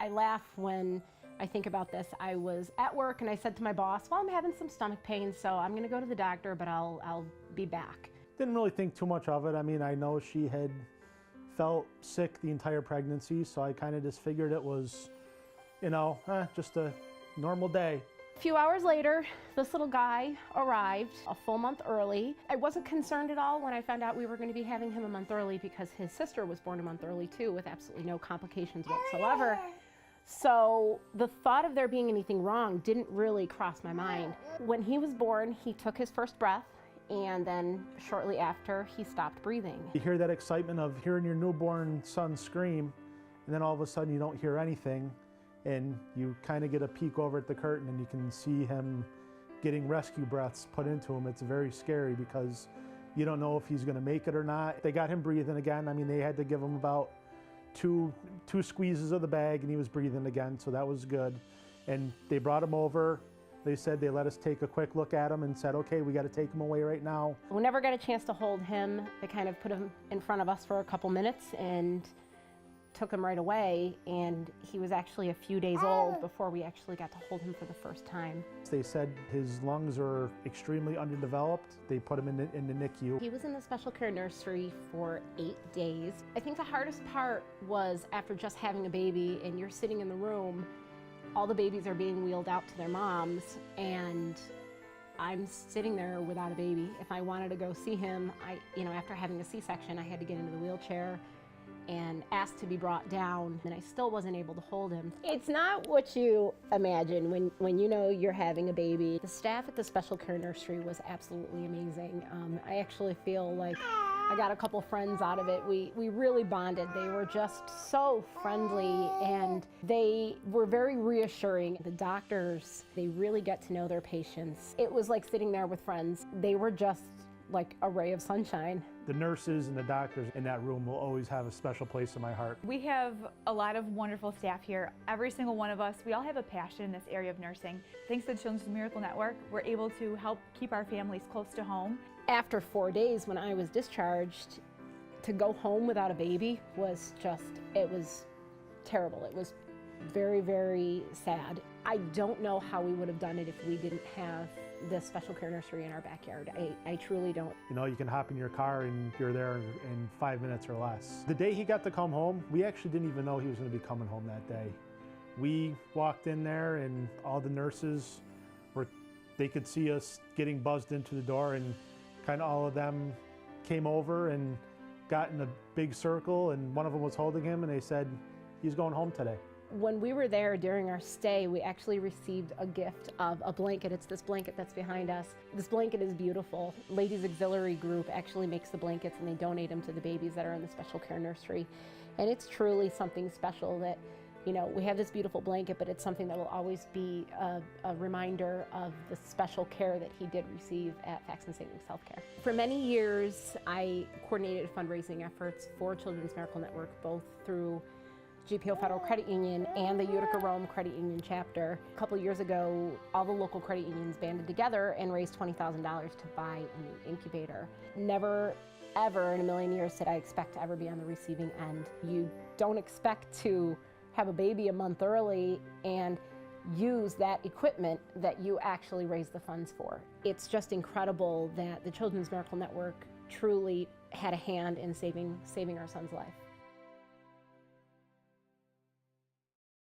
I laugh when I think about this. I was at work and I said to my boss, well, I'm having some stomach pain, so I'm gonna go to the doctor, but I'll be back. Didn't really think too much of it. I mean, I know she had felt sick the entire pregnancy, so I kind of just figured it was, you know, just a normal day. A few hours later, this little guy arrived a full month early. I wasn't concerned at all when I found out we were going to be having him a month early because his sister was born a month early too, with absolutely no complications whatsoever. So the thought of there being anything wrong didn't really cross my mind. When he was born, he took his first breath, and then shortly after, he stopped breathing. You hear that excitement of hearing your newborn son scream, and then all of a sudden you don't hear anything. And you kind of get a peek over at the curtain and you can see him getting rescue breaths put into him. It's very scary because you don't know if he's going to make it or not. They got him breathing again. I mean, they had to give him about two squeezes of the bag and he was breathing again, so that was good. And they brought him over. They said they let us take a quick look at him and said, okay, we got to take him away right now. We never got a chance to hold him. They kind of put him in front of us for a couple minutes and took him right away, and he was actually a few days old before we actually got to hold him for the first time. They said his lungs are extremely underdeveloped. They put him in the NICU. He was in the special care nursery for 8 days. I think the hardest part was after just having a baby and you're sitting in the room, all the babies are being wheeled out to their moms, and I'm sitting there without a baby. If I wanted to go see him, after having a C-section, I had to get into the wheelchair and asked to be brought down, and I still wasn't able to hold him. It's not what you imagine when you know you're having a baby. The staff at the special care nursery was absolutely amazing. I actually feel like I got a couple friends out of it. We really bonded. They were just so friendly and they were very reassuring. The doctors, they really get to know their patients. It was like sitting there with friends. They were just like a ray of sunshine. The nurses and the doctors in that room will always have a special place in my heart. We have a lot of wonderful staff here. Every single one of us, we all have a passion in this area of nursing. Thanks to the Children's Miracle Network, we're able to help keep our families close to home. After 4 days when I was discharged, to go home without a baby was it was terrible. It was very, very sad. I don't know how we would have done it if we didn't have this special care nursery in our backyard. I truly don't. You know, you can hop in your car and you're there in 5 minutes or less. The day he got to come home, we actually didn't even know he was going to be coming home that day. We walked in there and all the nurses they could see us getting buzzed into the door, and kind of all of them came over and got in a big circle, and one of them was holding him and they said, he's going home today. When we were there during our stay, we actually received a gift of a blanket. It's this blanket that's behind us. This blanket is beautiful. Ladies Auxiliary Group actually makes the blankets and they donate them to the babies that are in the special care nursery. And it's truly something special that, we have this beautiful blanket, but it's something that will always be a reminder of the special care that he did receive at Facts and Savings Healthcare. For many years, I coordinated fundraising efforts for Children's Miracle Network, both through GPO Federal Credit Union and the Utica Rome Credit Union chapter. A couple years ago, all the local credit unions banded together and raised $20,000 to buy a new incubator. Never, ever in a million years did I expect to ever be on the receiving end. You don't expect to have a baby a month early and use that equipment that you actually raise the funds for. It's just incredible that the Children's Miracle Network truly had a hand in saving our son's life.